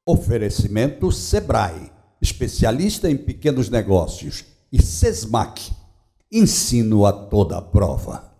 Oferecimento Sebrae, especialista em pequenos negócios, e Sesmac, ensino a toda prova.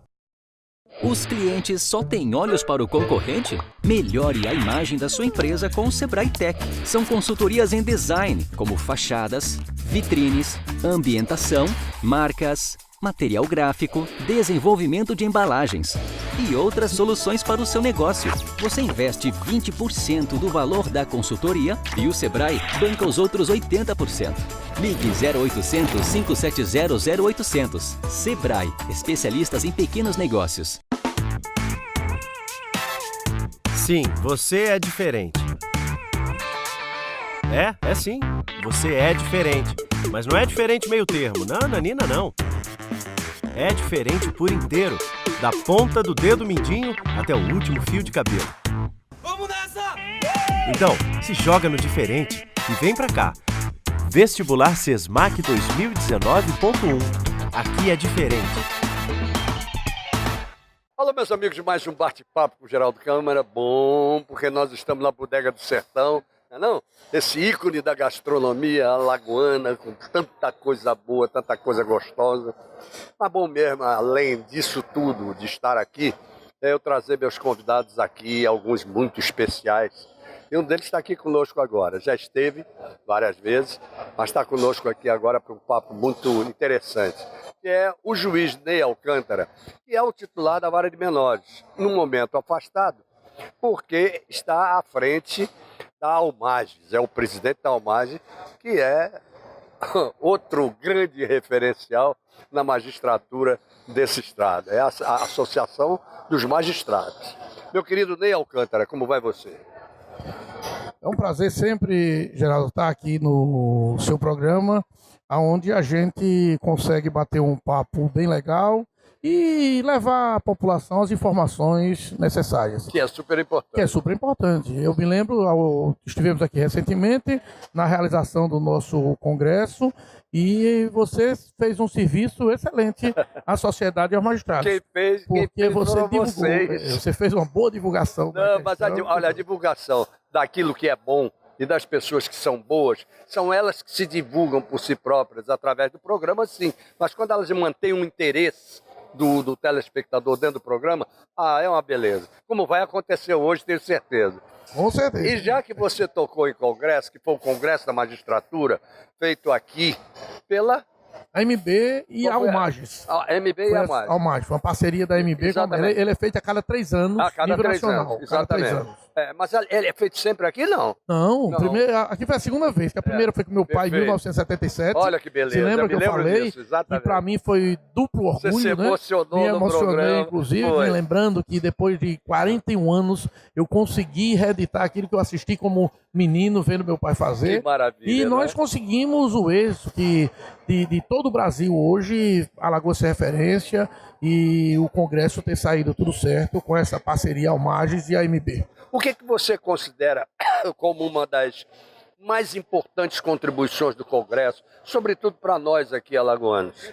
Os clientes só têm olhos para o concorrente? Melhore a imagem da sua empresa com o Sebrae Tech. São consultorias em design, como fachadas, vitrines, ambientação, marcas, material gráfico, desenvolvimento de embalagens e outras soluções para o seu negócio. Você investe 20% do valor da consultoria e o Sebrae banca os outros 80%. Ligue 0800 570 0800. Sebrae, especialistas em pequenos negócios. Sim, você é diferente. É sim, você é diferente. Mas não é diferente meio termo, não, Nanina, não. É diferente por inteiro, da ponta do dedo mindinho até o último fio de cabelo. Vamos nessa! Então, se joga no diferente e vem pra cá. Vestibular Sesmac 2019.1. Aqui é diferente. Alô, meus amigos, de mais um bate-papo com o Geraldo Câmara. Bom, porque nós estamos na Bodega do Sertão, não é não? Esse ícone da gastronomia alagoana, com tanta coisa boa, tanta coisa gostosa. Mas bom mesmo, além disso tudo, de estar aqui, é eu trazer meus convidados aqui, alguns muito especiais. E um deles está aqui conosco agora. Já esteve várias vezes, mas está conosco aqui agora para um papo muito interessante. Que é o juiz Ney Alcântara, que é o titular da Vara de Menores, num momento afastado, porque está à frente da Almages, é o presidente da Almages, que é outro grande referencial na magistratura desse estado, é a Associação dos Magistrados. Meu querido Ney Alcântara, como vai você? É um prazer sempre, Geraldo, estar aqui no seu programa, onde a gente consegue bater um papo bem legal e levar à população as informações necessárias. Que é super importante. Que é super importante. Eu me lembro, estivemos aqui recentemente na realização do nosso congresso e você fez um serviço excelente à sociedade e aos magistrados. Quem fez você divulgou, vocês. Você fez uma boa divulgação. Não, mas olha, a divulgação daquilo que é bom e das pessoas que são boas, são elas que se divulgam por si próprias através do programa, sim. Mas quando elas mantêm um interesse do telespectador dentro do programa, é uma beleza. Como vai acontecer hoje, tenho certeza. Com certeza. E já que você tocou em congresso, que foi o Congresso da Magistratura, feito aqui pela... A MB e a Almages. A MB e a Almages. Almages, foi uma parceria da MB. Ele é feito a cada 3 anos, a cada nível 3 nacional. anos, exatamente. Cada 3 anos. Mas ele é feito sempre aqui, não? Não. Primeiro, aqui foi a segunda vez, que a primeira foi com meu pai em 1977. Olha que beleza. Você lembra que eu falei? Disso, exatamente. E para mim foi duplo orgulho, você se emocionou, né? Me emocionei, no programa. inclusive, me lembrando que depois de 41 anos eu consegui reeditar aquilo que eu assisti como menino, vendo meu pai fazer. Que maravilha. E nós conseguimos o êxito que de todo o Brasil hoje, Alagoas é referência e o Congresso ter saído tudo certo com essa parceria Almages e a MB. O que você considera como uma das mais importantes contribuições do Congresso, sobretudo para nós aqui alagoanos?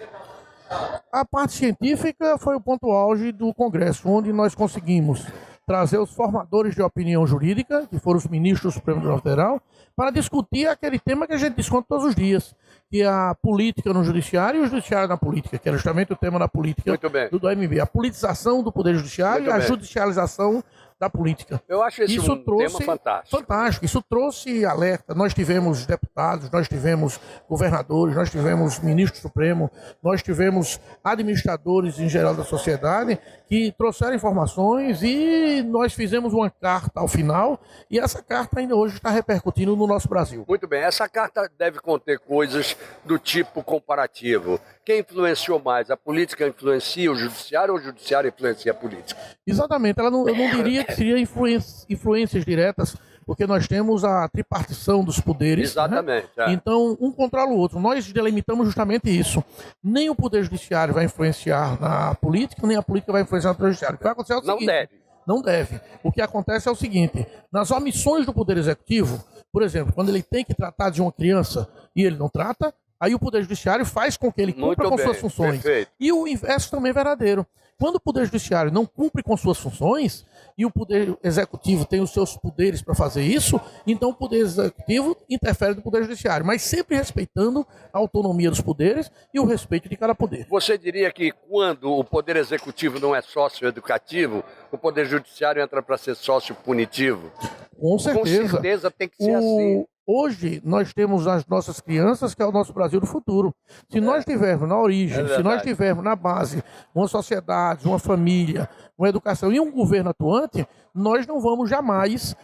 A parte científica foi o ponto auge do Congresso, onde nós conseguimos trazer os formadores de opinião jurídica, que foram os ministros do Supremo Tribunal Federal, para discutir aquele tema que a gente discute todos os dias, que é a política no judiciário e o judiciário na política, que era justamente o tema da política do AMB, a politização do Poder Judiciário e a judicialização da política. Eu acho esse tema fantástico. Fantástico. Isso trouxe alerta. Nós tivemos deputados, nós tivemos governadores, nós tivemos ministro supremo, nós tivemos administradores em geral da sociedade que trouxeram informações e nós fizemos uma carta ao final e essa carta ainda hoje está repercutindo no nosso Brasil. Muito bem. Essa carta deve conter coisas do tipo comparativo. Quem influenciou mais? A política influencia o judiciário ou o judiciário influencia a política? Exatamente. Eu não diria que seria influências diretas, porque nós temos a tripartição dos poderes. Exatamente. Né? Então, um controla o outro. Nós delimitamos justamente isso. Nem o Poder Judiciário vai influenciar na política, nem a política vai influenciar no Poder Judiciário. O que vai acontecer é o seguinte, não deve. O que acontece é o seguinte, nas omissões do Poder Executivo, por exemplo, quando ele tem que tratar de uma criança e ele não trata, Aí o Poder Judiciário faz com que ele cumpra com suas funções. Perfeito. E o inverso também é verdadeiro. Quando o Poder Judiciário não cumpre com suas funções e o Poder Executivo tem os seus poderes para fazer isso, então o Poder Executivo interfere no Poder Judiciário, mas sempre respeitando a autonomia dos poderes e o respeito de cada poder. Você diria que quando o Poder Executivo não é sócio educativo, o Poder Judiciário entra para ser sócio punitivo? Com certeza. Com certeza tem que ser assim. Hoje nós temos as nossas crianças, que é o nosso Brasil do futuro. Se nós tivermos na origem, se nós tivermos na base uma sociedade, uma família, uma educação e um governo atuante, nós não vamos jamais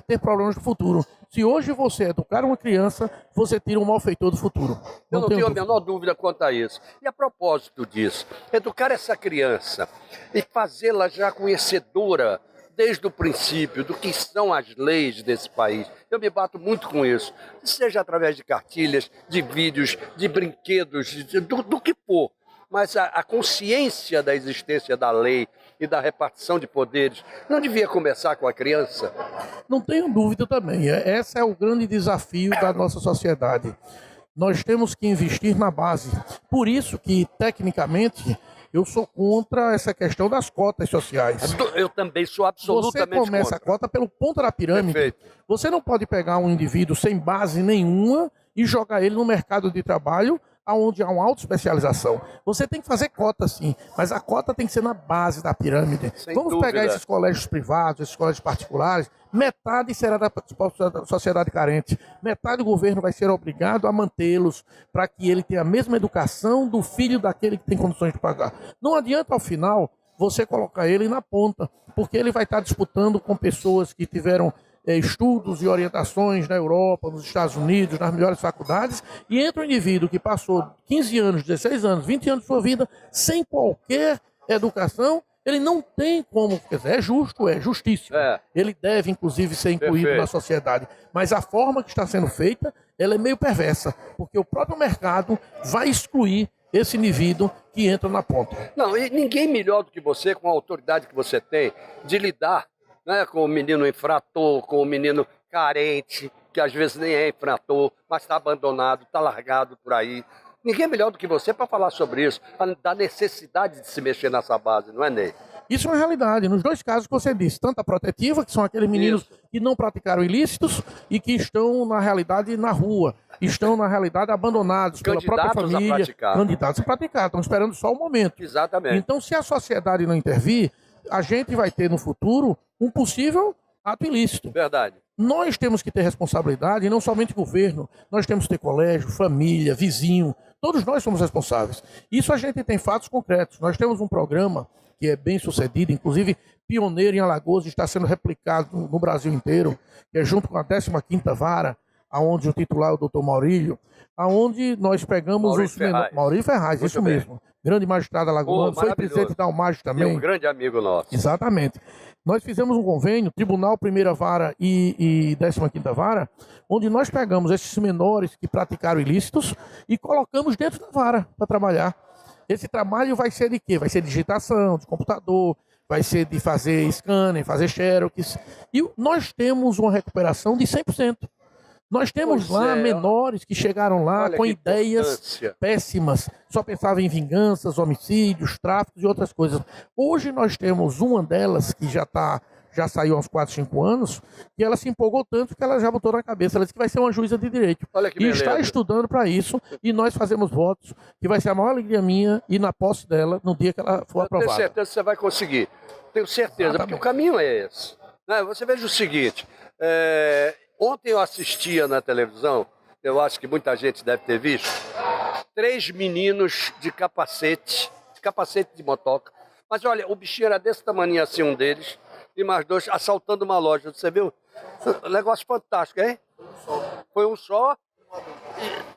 ter problemas no futuro. Se hoje você educar uma criança, você tira um malfeitor do futuro. Eu não tenho a menor dúvida quanto a isso. E a propósito disso, educar essa criança e fazê-la já conhecedora desde o princípio do que são as leis desse país. Eu me bato muito com isso. Seja através de cartilhas, de vídeos, de brinquedos, do que for. Mas a consciência da existência da lei e da repartição de poderes não devia começar com a criança? Não tenho dúvida também. Esse é o grande desafio da nossa sociedade. Nós temos que investir na base. Por isso que, tecnicamente, eu sou contra essa questão das cotas sociais. Eu também sou absolutamente contra. Você começa a cota pelo ponto da pirâmide. Perfeito. Você não pode pegar um indivíduo sem base nenhuma e jogar ele no mercado de trabalho onde há uma autoespecialização. Você tem que fazer cota, sim, mas a cota tem que ser na base da pirâmide. Vamos pegar esses colégios privados, esses colégios particulares, metade será da sociedade carente, metade do governo vai ser obrigado a mantê-los para que ele tenha a mesma educação do filho daquele que tem condições de pagar. Não adianta, ao final, você colocar ele na ponta, porque ele vai estar disputando com pessoas que tiveram estudos e orientações na Europa, nos Estados Unidos, nas melhores faculdades, e entra um indivíduo que passou 15 anos, 16 anos, 20 anos de sua vida sem qualquer educação, ele não tem como, quer dizer, é justo, é justíssimo. Ele deve, inclusive, ser incluído na sociedade. Mas a forma que está sendo feita, ela é meio perversa, porque o próprio mercado vai excluir esse indivíduo que entra na ponta. Não, e ninguém melhor do que você, com a autoridade que você tem, de lidar, né, com o menino infrator, com o menino carente, que às vezes nem é infrator, mas está abandonado, está largado por aí. Ninguém melhor do que você para falar sobre isso, da necessidade de se mexer nessa base, não é, Ney? Isso é uma realidade. Nos dois casos que você disse, tanto a protetiva, que são aqueles meninos que não praticaram ilícitos e que estão, na realidade, na rua, estão, na realidade, abandonados pela própria família, candidatos a praticar, estão esperando só o momento. Exatamente. Então, se a sociedade não intervir, a gente vai ter no futuro um possível ato ilícito. Verdade. Nós temos que ter responsabilidade, e não somente governo, nós temos que ter colégio, família, vizinho, todos nós somos responsáveis. Isso a gente tem fatos concretos. Nós temos um programa que é bem sucedido, inclusive pioneiro em Alagoas, está sendo replicado no Brasil inteiro, que é junto com a 15ª Vara, aonde o titular é o doutor Maurílio, aonde nós pegamos Maurílio Ferraz, isso mesmo. Grande magistrado alagoano, foi presidente da UMAG também. E um grande amigo nosso. Exatamente. Nós fizemos um convênio, Tribunal 1ª Vara e 15ª Vara, onde nós pegamos esses menores que praticaram ilícitos e colocamos dentro da vara para trabalhar. Esse trabalho vai ser de quê? Vai ser de digitação, de computador, vai ser de fazer scanner, fazer xerox. E nós temos uma recuperação de 100%. Nós temos menores que chegaram lá com ideias péssimas, só pensavam em vinganças, homicídios, tráficos e outras coisas. Hoje nós temos uma delas que já saiu há uns 4, 5 anos, e ela se empolgou tanto que ela já botou na cabeça, ela disse que vai ser uma juíza de direito. E está estudando para isso, e nós fazemos votos, que vai ser a maior alegria minha e na posse dela no dia que ela for aprovada. Tenho certeza que você vai conseguir. Tenho certeza, porque o caminho é esse. Você veja o seguinte, ontem eu assistia na televisão, eu acho que muita gente deve ter visto, 3 meninos de capacete de motoca. Mas olha, o bichinho era desse tamanho assim, um deles, e mais 2 assaltando uma loja. Você viu? Negócio fantástico, hein? Foi um só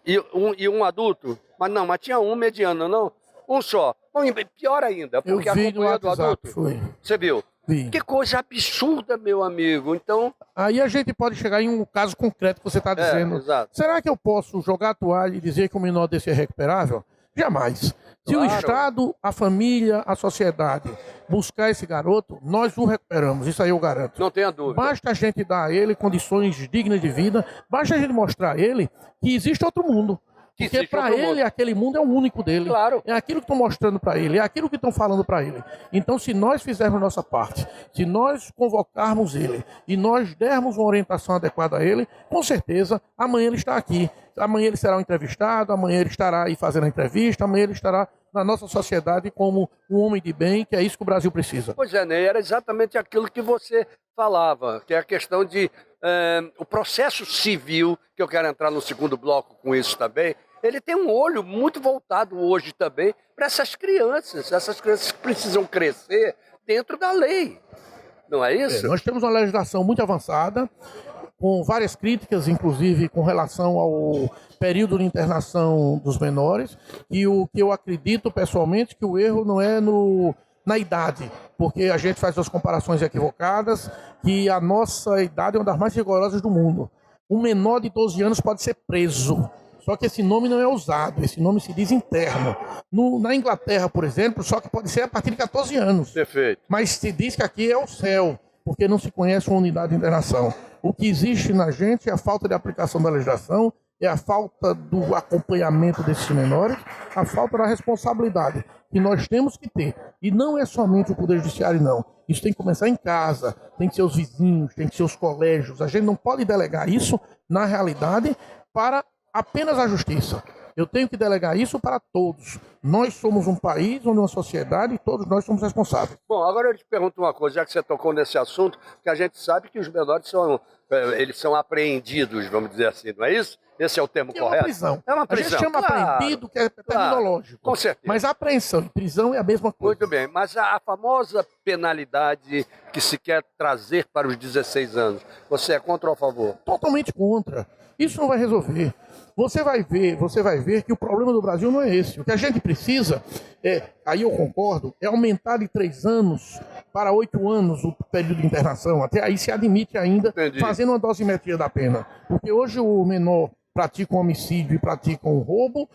e um adulto. Mas tinha um mediano, não? Um só. Bom, pior ainda, porque acompanhou do adulto. Você viu? Sim. Que coisa absurda, meu amigo. Então... Aí a gente pode chegar em um caso concreto que você está dizendo. Exato. Será que eu posso jogar a toalha e dizer que o menor desse é recuperável? Jamais. Se o Estado, a família, a sociedade buscar esse garoto, nós o recuperamos. Isso aí eu garanto. Não tenha dúvida. Basta a gente dar a ele condições dignas de vida, basta a gente mostrar a ele que existe outro mundo. Que Porque existe para outro ele, mundo. aquele mundo é o único dele. Claro. É aquilo que estão mostrando para ele, é aquilo que estão falando para ele. Então, se nós fizermos a nossa parte, se nós convocarmos ele e nós dermos uma orientação adequada a ele, com certeza, amanhã ele está aqui. Amanhã ele será um entrevistado, amanhã ele estará aí fazendo a entrevista, amanhã ele estará na nossa sociedade como um homem de bem, que é isso que o Brasil precisa. Pois é, Ney, era exatamente aquilo que você falava, que é a questão de o processo civil, que eu quero entrar no segundo bloco com isso também, ele tem um olho muito voltado hoje também para essas crianças que precisam crescer dentro da lei. Não é isso? Nós temos uma legislação muito avançada, com várias críticas, inclusive com relação ao período de internação dos menores, e o que eu acredito pessoalmente que o erro não é na idade, porque a gente faz as comparações equivocadas, que a nossa idade é uma das mais rigorosas do mundo. Um menor de 12 anos pode ser preso. Só que esse nome não é usado, esse nome se diz interno. Na Inglaterra, por exemplo, só que pode ser a partir de 14 anos. Perfeito. Mas se diz que aqui é o céu, porque não se conhece uma unidade de internação. O que existe na gente é a falta de aplicação da legislação, é a falta do acompanhamento desses menores, a falta da responsabilidade que nós temos que ter. E não é somente o Poder Judiciário, não. Isso tem que começar em casa, tem que ser os vizinhos, tem que ser os colégios. A gente não pode delegar isso, na realidade, para apenas a justiça. Eu tenho que delegar isso para todos. Nós somos um país, uma sociedade, e todos nós somos responsáveis. Bom, agora eu te pergunto uma coisa, já que você tocou nesse assunto, que a gente sabe que os menores são apreendidos, vamos dizer assim, não é isso? Esse é o termo É correto? uma prisão. É uma prisão. A gente chama claro, apreendido, que é terminológico. Com certeza. Mas a apreensão e prisão é a mesma coisa. Muito bem, mas a famosa penalidade que se quer trazer para os 16 anos, você é contra ou a favor? Totalmente contra. Isso não vai resolver. Você vai ver que o problema do Brasil não é esse. O que a gente precisa, aí eu concordo, é aumentar de 3 anos para 8 anos o período de internação. Até aí se admite ainda, Entendi. fazendo uma dosimetria da pena. Porque hoje o menor pratica um homicídio e pratica um roubo,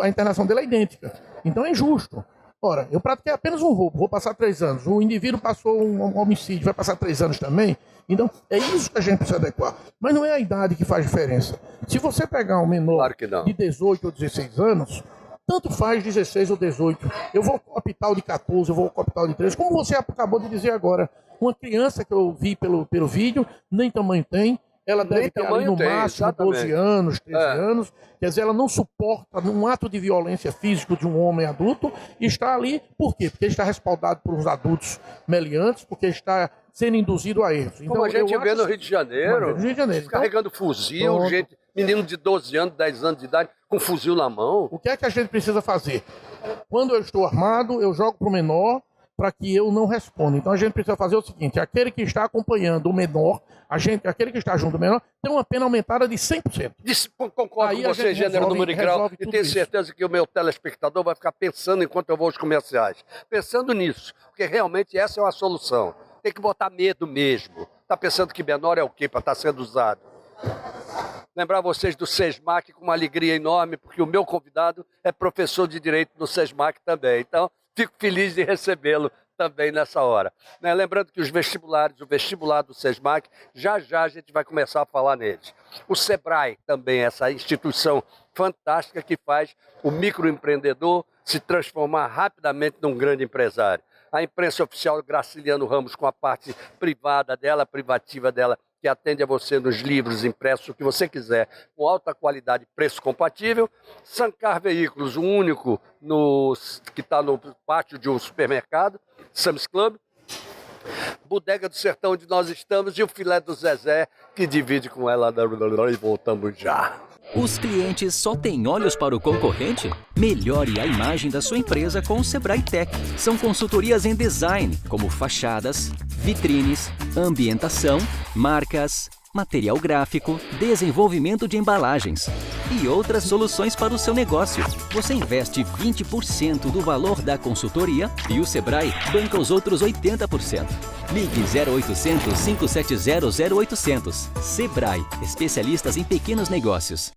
a internação dele é idêntica. Então é injusto. Ora, eu pratiquei apenas um roubo, vou passar 3 anos. O indivíduo passou um homicídio, vai passar 3 anos também. Então, é isso que a gente precisa adequar. Mas não é a idade que faz diferença. Se você pegar um menor Claro que não. de 18 ou 16 anos, tanto faz 16 ou 18. Eu vou optar o de 14, eu vou optar o de 13. Como você acabou de dizer agora, uma criança que eu vi pelo vídeo, nem tamanho tem. Ela deve Nem ter ali tamanho no tem, máximo exatamente. 12 anos, 13 anos. Quer dizer, ela não suporta um ato de violência física de um homem adulto e está ali, por quê? Porque está respaldado por uns adultos meliantes, porque está sendo induzido a erros. Como a gente vê no Rio de Janeiro, No Rio de Janeiro. Então, carregando fuzil, pronto. gente, menino de 12 anos, 10 anos de idade, com fuzil na mão. o que é que a gente precisa fazer? Quando eu estou armado, eu jogo para o menor para que eu não responda. Então a gente precisa fazer o seguinte, aquele que está acompanhando o menor, aquele que está junto do menor, tem uma pena aumentada de 100%. Concordo Aí com a você, gente gênero, resolve- número e grau, resolve e tudo tenho isso. certeza que o meu telespectador vai ficar pensando enquanto eu vou aos comerciais. Pensando nisso, porque realmente essa é uma solução. Tem que botar medo mesmo. Está pensando que menor é o quê para estar sendo usado? Lembrar vocês do SESMAC com uma alegria enorme, porque o meu convidado é professor de Direito no SESMAC também. Então, fico feliz de recebê-lo também nessa hora. Né? Lembrando que os vestibulares, o vestibular do SESMAC, já a gente vai começar a falar neles. O SEBRAE também, essa instituição fantástica que faz o microempreendedor se transformar rapidamente num grande empresário. A imprensa oficial Graciliano Ramos com a parte privada dela, privativa dela, que atende a você nos livros impressos, o que você quiser, com alta qualidade e preço compatível. Sancar Veículos, o único que está no pátio de um supermercado, Sam's Club. Bodega do Sertão, onde nós estamos, e o filé do Zezé, que divide com ela. E voltamos já. Os clientes só têm olhos para o concorrente? Melhore a imagem da sua empresa com o Sebrae Tech. São consultorias em design, como fachadas, vitrines, ambientação, marcas, material gráfico, desenvolvimento de embalagens e outras soluções para o seu negócio. Você investe 20% do valor da consultoria e o Sebrae banca os outros 80%. Ligue 0800 570 0800. Sebrae, especialistas em pequenos negócios.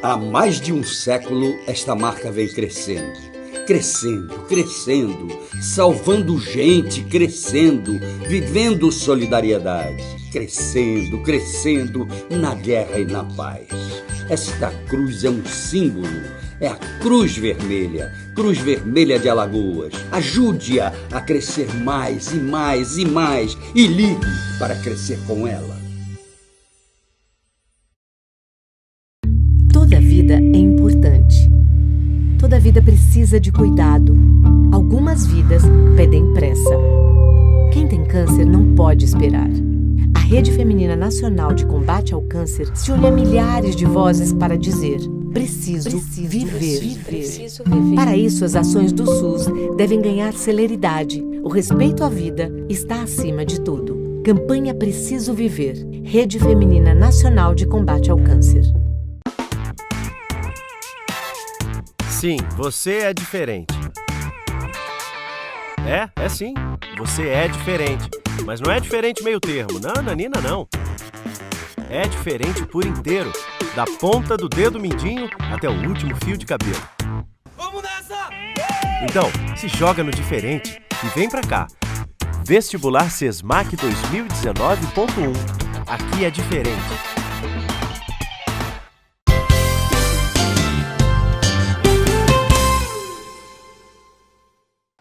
Há mais de um século, esta marca vem crescendo. Crescendo, crescendo, salvando gente, crescendo, vivendo solidariedade. Crescendo, crescendo, na guerra e na paz. Esta cruz é um símbolo, é a Cruz Vermelha de Alagoas. Ajude-a a crescer mais e mais e mais e ligue para crescer com ela. Toda vida é importante. Toda vida precisa de cuidado. Algumas vidas pedem pressa. Quem tem câncer não pode esperar. A Rede Feminina Nacional de Combate ao Câncer se une a milhares de vozes para dizer: preciso viver. Para isso, as ações do SUS devem ganhar celeridade. O respeito à vida está acima de tudo. Campanha Preciso Viver. Rede Feminina Nacional de Combate ao Câncer. Sim, você é diferente. É sim, você é diferente. Mas não é diferente meio termo, não, Nanina, não. É diferente por inteiro, da ponta do dedo mindinho até o último fio de cabelo. Vamos nessa! Então, se joga no diferente e vem pra cá. Vestibular Sesmac 2019.1. Aqui é diferente.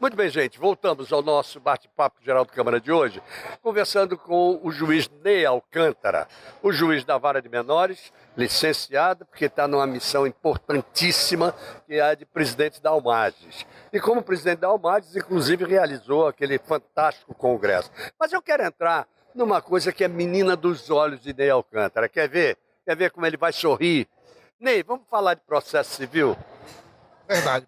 Muito bem, gente, voltamos ao nosso bate-papo geral do Câmara de hoje, conversando com o juiz Ney Alcântara, o juiz da Vara de Menores, licenciado, porque está numa missão importantíssima, que é a de presidente da Almages. E como presidente da Almages, inclusive, realizou aquele fantástico congresso. Mas eu quero entrar numa coisa que é menina dos olhos de Ney Alcântara. Quer ver? Quer ver como ele vai sorrir? Ney, vamos falar de processo civil? Verdade.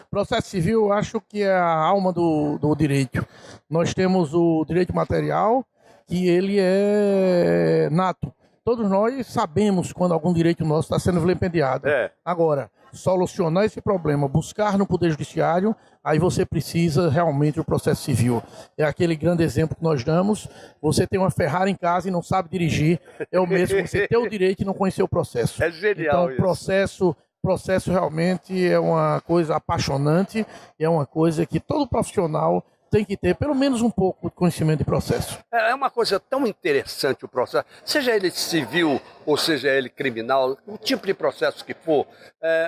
Processo civil, eu acho que é a alma do direito. Nós temos o direito material, que ele é nato. Todos nós sabemos quando algum direito nosso está sendo vilipendiado. Agora, solucionar esse problema, buscar no Poder Judiciário, aí você precisa realmente do processo civil. É aquele grande exemplo que nós damos. Você tem uma Ferrari em casa e não sabe dirigir. É o mesmo que você ter o direito e não conhecer o processo. É genial então, isso. Processo realmente é uma coisa apaixonante, é uma coisa que todo profissional tem que ter pelo menos um pouco de conhecimento de processo. É uma coisa tão interessante o processo, seja ele civil ou seja ele criminal, o tipo de processo que for,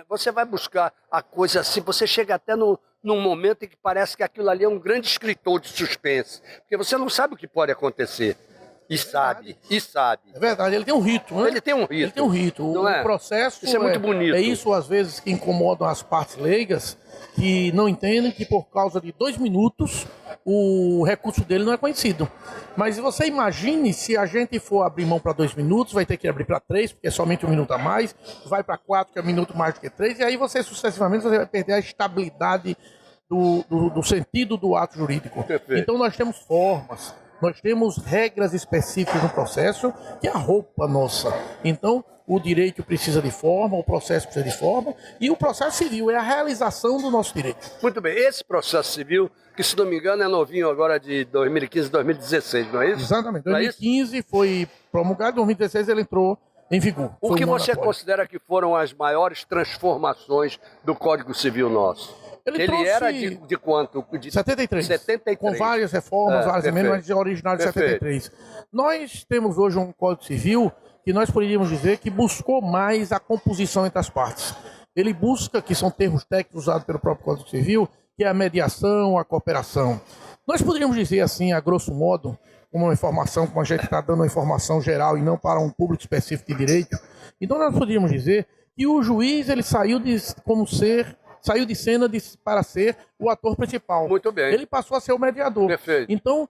você vai buscar a coisa assim, você chega até num momento em que parece que aquilo ali é um grande escritor de suspense, porque você não sabe o que pode acontecer. E sabe. É verdade, ele tem um rito, né? Ele tem um rito. O processo isso é muito bonito. É isso, às vezes, que incomodam as partes leigas, que não entendem que por causa de 2 minutos o recurso dele não é conhecido. Mas você imagine se a gente for abrir mão para 2 minutos, vai ter que abrir para 3, porque é somente 1 minuto a mais, vai para 4, que é 1 minuto mais do que 3, e aí você sucessivamente você vai perder a estabilidade do sentido do ato jurídico. Perfeito. Então nós temos formas. Nós temos regras específicas no processo, que é a roupa nossa. Então, o direito precisa de forma, o processo precisa de forma, e o processo civil é a realização do nosso direito. Muito bem, esse processo civil, que se não me engano é novinho agora de 2015, 2016, não é isso? Exatamente, 2015 foi promulgado, 2016 ele entrou em vigor. O que você considera que foram as maiores transformações do Código Civil nosso? Ele era de quanto? De 73. 73. Com várias reformas, várias emendas, mas original de 73. Nós temos hoje um Código Civil que nós poderíamos dizer que buscou mais a composição entre as partes. Ele busca, que são termos técnicos usados pelo próprio Código Civil, que é a mediação, a cooperação. Nós poderíamos dizer assim, a grosso modo, uma informação, como a gente está dando uma informação geral e não para um público específico de direito, então nós poderíamos dizer que o juiz ele saiu de cena para ser o ator principal. Muito bem. Ele passou a ser o mediador. Perfeito. Então,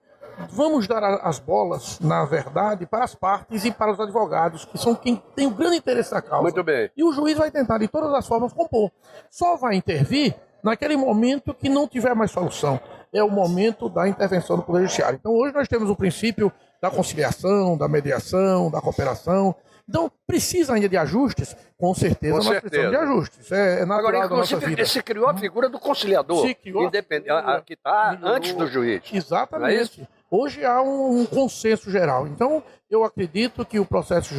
vamos dar as bolas, na verdade, para as partes e para os advogados, que são quem tem o grande interesse da causa. Muito bem. E o juiz vai tentar, de todas as formas, compor. Só vai intervir naquele momento que não tiver mais solução. É o momento da intervenção do Poder Judiciário. Então, hoje nós temos o princípio da conciliação, da mediação, da cooperação. Então, precisa ainda de ajustes? Com certeza nós precisamos de ajustes. É natural. Agora, da nossa vida. Se criou a figura do conciliador, que está antes do juiz. Exatamente. Hoje há um consenso geral. Então, eu acredito que o processo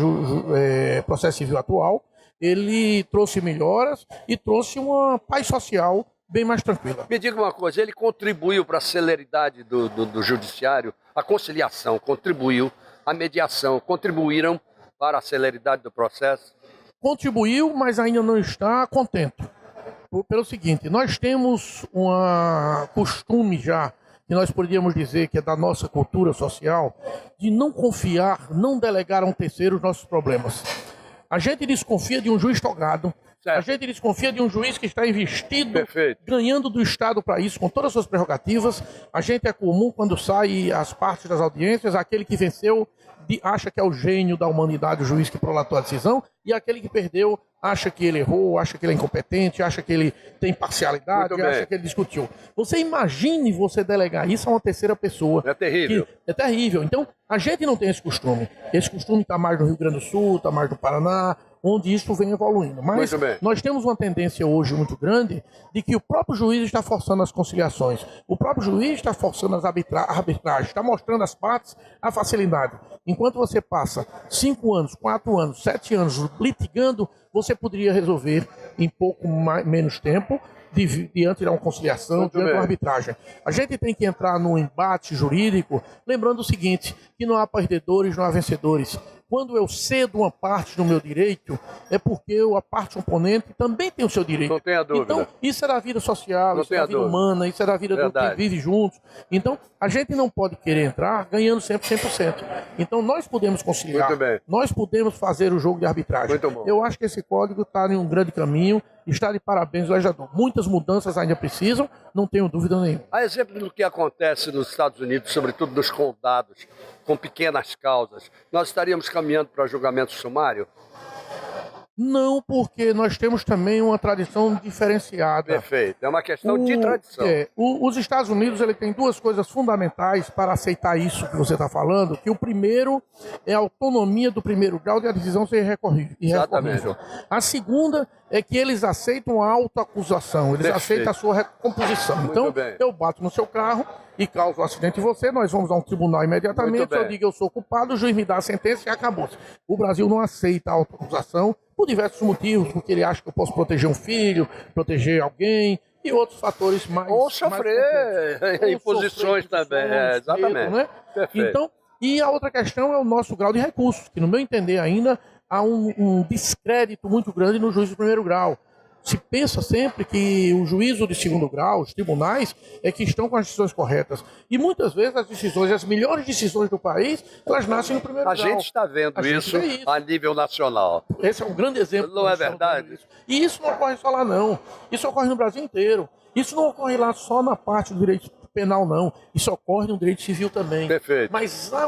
civil atual ele trouxe melhoras e trouxe uma paz social bem mais tranquila. Me diga uma coisa, ele contribuiu para a celeridade do judiciário, a conciliação contribuiu, a mediação contribuíram para a celeridade do processo? Contribuiu, mas ainda não está contente. Pelo seguinte, nós temos um costume já, que nós poderíamos dizer que é da nossa cultura social, de não confiar, não delegar a um terceiro os nossos problemas. A gente desconfia de um juiz togado, certo. A gente desconfia de um juiz que está investido, perfeito, ganhando do Estado para isso, com todas as suas prerrogativas. A gente é comum, quando sai as partes das audiências, aquele que venceu acha que é o gênio da humanidade, o juiz que prolatou a decisão, e aquele que perdeu acha que ele errou, acha que ele é incompetente, acha que ele tem parcialidade, acha que ele discutiu. Você imagine você delegar isso a uma terceira pessoa. É terrível. É terrível. Então, a gente não tem esse costume. Esse costume está mais no Rio Grande do Sul, está mais no Paraná, onde isso vem evoluindo. Mas nós temos uma tendência hoje muito grande de que o próprio juiz está forçando as conciliações. O próprio juiz está forçando as arbitragens, está mostrando às partes a facilidade. Enquanto você passa 5 anos, 4 anos, 7 anos litigando, você poderia resolver em pouco menos tempo, diante de uma conciliação, diante de uma arbitragem. A gente tem que entrar num embate jurídico, lembrando o seguinte, que não há perdedores, não há vencedores. Quando eu cedo uma parte do meu direito, é porque a parte oponente também tem o seu direito. Não tenha dúvida. Então, isso é da vida social, isso é da vida humana, isso é da vida do que vive juntos. Então, a gente não pode querer entrar ganhando sempre 100%. Então, nós podemos conciliar, nós podemos fazer o jogo de arbitragem. Muito bom. Eu acho que esse código está em um grande caminho, está de parabéns o legislador. Muitas mudanças ainda precisam, não tenho dúvida nenhuma. Há exemplo do que acontece nos Estados Unidos, sobretudo nos condados, com pequenas causas. Nós estaríamos caminhando para julgamento sumário? Não, porque nós temos também uma tradição diferenciada. Perfeito, é uma questão de tradição. Os Estados Unidos ele tem 2 coisas fundamentais para aceitar isso que você está falando, que o primeiro é a autonomia do primeiro grau de a decisão ser irrecorrível. A segunda é que eles aceitam a autoacusação, eles aceitam a sua recomposição. Então, eu bato no seu carro e causo um acidente em você, nós vamos a um tribunal imediatamente, eu digo eu sou culpado, o juiz me dá a sentença e acabou-se. O Brasil não aceita a autoacusação por diversos motivos, porque ele acha que eu posso proteger um filho, proteger alguém e outros fatores mais... Ou sofrer imposições também, exatamente. Né? Então, e a outra questão é o nosso grau de recursos, que no meu entender ainda há um descrédito muito grande no juiz de primeiro grau. Se pensa sempre que o juízo de segundo grau, os tribunais, é que estão com as decisões corretas. E muitas vezes as melhores decisões do país, elas nascem no primeiro grau. A gente está vendo isso a nível nacional. Esse é um grande exemplo. Não é verdade? E isso não ocorre só lá, não. Isso ocorre no Brasil inteiro. Isso não ocorre lá só na parte do direito penal, não. Isso ocorre no direito civil também. Perfeito. Mas há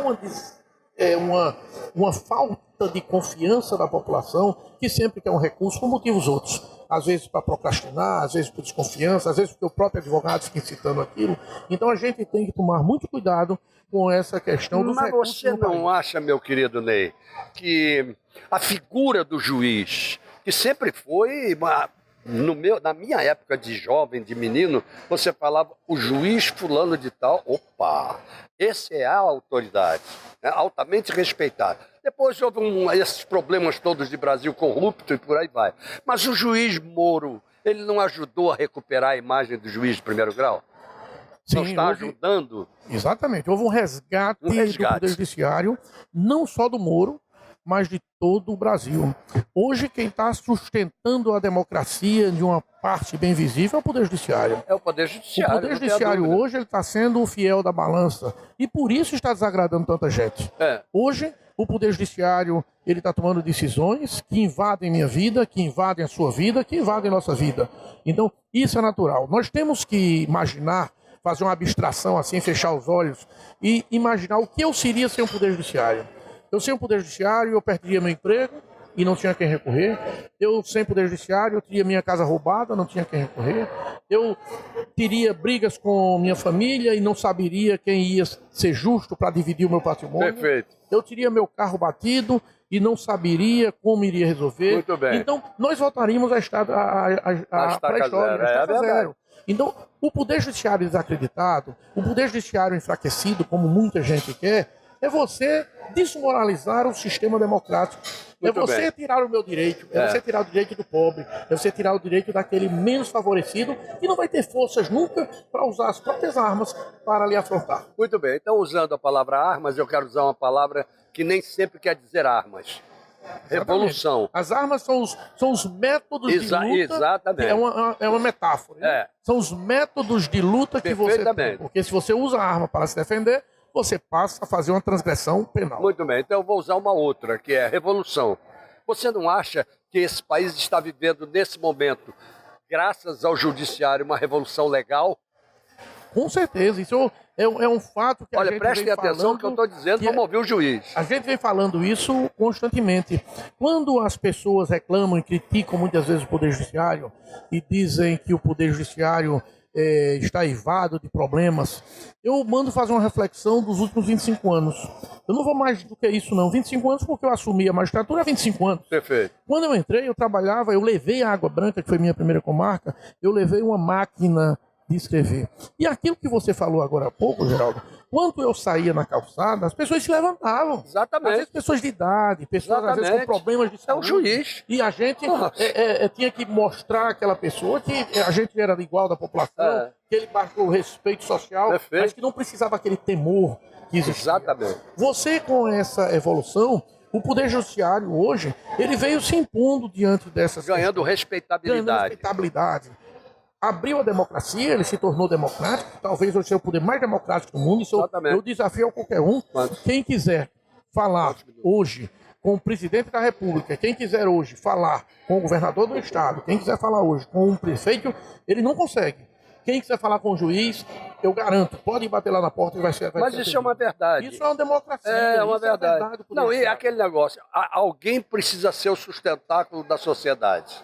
uma falta de confiança da população que sempre quer um recurso por motivos outros. Às vezes para procrastinar, às vezes por desconfiança, às vezes porque o próprio advogado fica incitando aquilo. Então a gente tem que tomar muito cuidado com essa questão dos recursos. Mas você não acha, meu querido Ney, que a figura do juiz, que sempre foi... na minha época de jovem, de menino, você falava o juiz fulano de tal, opa, esse é a autoridade, altamente respeitado. Depois houve esses problemas todos de Brasil corrupto e por aí vai. Mas o juiz Moro, ele não ajudou a recuperar a imagem do juiz de primeiro grau? Sim, não está ajudando? Exatamente, houve um resgate do Poder Judiciário, não só do Moro, mas de todo o Brasil. Hoje quem está sustentando a democracia de uma parte bem visível é o Poder Judiciário. É o Poder Judiciário. O Poder Judiciário hoje está sendo o fiel da balança e por isso está desagradando tanta gente. Hoje o Poder Judiciário ele está tomando decisões que invadem minha vida, que invadem a sua vida, que invadem nossa vida. Então isso é natural. Nós temos que imaginar, fazer uma abstração assim, fechar os olhos e imaginar o que eu seria sem o Poder Judiciário. Eu sem o Poder Judiciário, eu perderia meu emprego e não tinha quem recorrer. Eu sem Poder Judiciário, eu teria minha casa roubada, não tinha quem recorrer. Eu teria brigas com minha família e não saberia quem ia ser justo para dividir o meu patrimônio. Perfeito. Eu teria meu carro batido e não saberia como iria resolver. Muito bem. Então, nós voltaríamos a estar pré-história, a estaca zero. Então, o Poder Judiciário desacreditado, o Poder Judiciário enfraquecido, como muita gente quer, é você desmoralizar o sistema democrático. Muito é você bem. tirar o meu direito, é você tirar o direito do pobre, é você tirar o direito daquele menos favorecido que não vai ter forças nunca para usar as próprias armas para lhe afrontar. Muito bem, então usando a palavra armas, eu quero usar uma palavra que nem sempre quer dizer armas. Revolução. As armas são os métodos de luta. Exatamente. É uma metáfora. Né? É. São os métodos de luta que você tem. Perfeitamente. Porque se você usa a arma para se defender, você passa a fazer uma transgressão penal. Muito bem, então eu vou usar uma outra, que é revolução. Você não acha que esse país está vivendo nesse momento, graças ao judiciário, uma revolução legal? Com certeza, isso é um fato que a gente prestem vem atenção falando no que eu estou dizendo, que vamos ouvir o juiz. A gente vem falando isso constantemente. Quando as pessoas reclamam e criticam muitas vezes o Poder Judiciário e dizem que o Poder Judiciário está eivado de problemas, eu mando fazer uma reflexão dos últimos 25 anos. Eu não vou mais do que isso não, 25 anos porque eu assumi a magistratura há 25 anos. Perfeito. Quando eu entrei, eu trabalhava, eu levei a Água Branca, que foi minha primeira comarca, eu levei uma máquina de escrever. E aquilo que você falou agora há pouco, Geraldo, quando eu saía na calçada, as pessoas se levantavam. Exatamente. Às vezes pessoas de idade, pessoas às vezes com problemas de saúde. É o juiz. E a gente tinha que mostrar àquela pessoa que a gente era igual da população, que ele baixou o respeito social, Perfeito. mas que não precisava aquele temor que existia. Exatamente. Você, com essa evolução, o Poder Judiciário hoje, ele veio se impondo diante dessas Ganhando respeitabilidade. Abriu a democracia, ele se tornou democrático, talvez hoje seja o poder mais democrático do mundo, isso eu desafio a qualquer um. Quem quiser falar hoje com o presidente da República, quem quiser hoje falar com o governador do estado, quem quiser falar hoje com um prefeito, ele não consegue. Quem quiser falar com o juiz, eu garanto, pode bater lá na porta e vai ser. Mas isso é uma verdade. Isso é uma democracia. É uma isso verdade. Não, e aquele negócio, alguém precisa ser o sustentáculo da sociedade.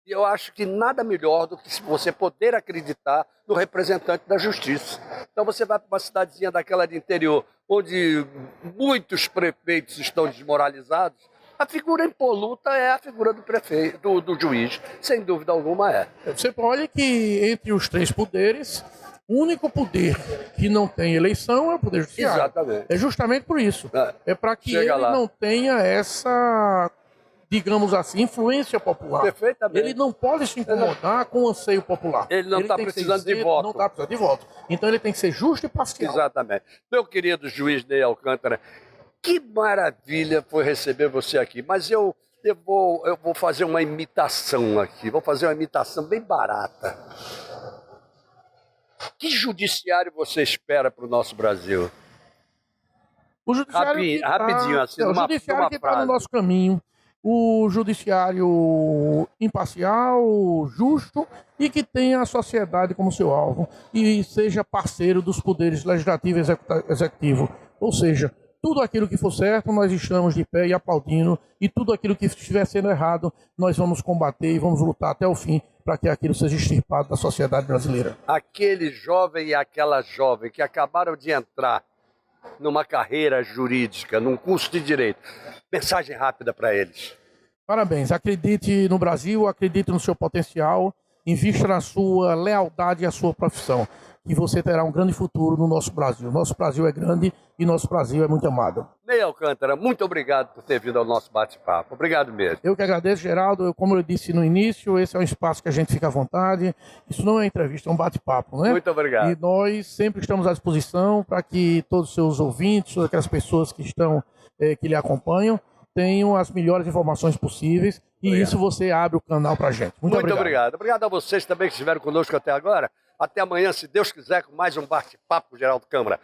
E eu acho que nada melhor do que você poder acreditar no representante da justiça. Então você vai para uma cidadezinha daquela de interior, onde muitos prefeitos estão desmoralizados, a figura impoluta é a figura do prefeito, do juiz, sem dúvida alguma é. Você olha que entre os três poderes, o único poder que não tem eleição é o Poder Judiciário. Exatamente. É justamente por isso. É para que Chega ele lá. não tenha essa, digamos assim, influência popular. Perfeitamente. Ele não pode se incomodar com o anseio popular. Ele não está tem que ser precisando de isento, voto. Não está precisando de voto. Então ele tem que ser justo e parcial. Exatamente. Meu querido juiz Ney Alcântara, que maravilha foi receber você aqui. Mas eu vou fazer uma imitação aqui. Vou fazer uma imitação bem barata. Que judiciário você espera para o nosso Brasil? O judiciário Rapidinho, assim, o judiciário que está no nosso caminho. O judiciário imparcial, justo e que tenha a sociedade como seu alvo e seja parceiro dos poderes legislativo e executivo. Ou seja, tudo aquilo que for certo, nós estamos de pé e aplaudindo, e tudo aquilo que estiver sendo errado, nós vamos combater e vamos lutar até o fim para que aquilo seja extirpado da sociedade brasileira. Aquele jovem e aquela jovem que acabaram de entrar numa carreira jurídica, num curso de direito, mensagem rápida para eles. Parabéns, acredite no Brasil, acredite no seu potencial, invista na sua lealdade e a sua profissão, que você terá um grande futuro no nosso Brasil. Nosso Brasil é grande e nosso Brasil é muito amado. Ney Alcântara, muito obrigado por ter vindo ao nosso bate-papo. Obrigado mesmo. Eu que agradeço, Geraldo. Como eu disse no início, esse é um espaço que a gente fica à vontade. Isso não é entrevista, é um bate-papo, né? Muito obrigado. E nós sempre estamos à disposição para que todos os seus ouvintes, todas aquelas pessoas que estão, que lhe acompanham, tenham as melhores informações possíveis. E Obrigado. Isso você abre o canal para a gente. Muito obrigado. Obrigado a vocês também que estiveram conosco até agora. Até amanhã, se Deus quiser, com mais um bate-papo com o Geraldo Câmara.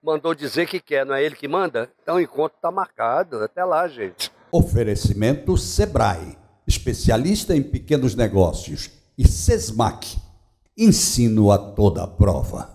Mandou dizer que quer, não é ele que manda? Então o encontro está marcado. Até lá, gente. Oferecimento Sebrae, especialista em pequenos negócios, e Sesmac, ensino a toda prova.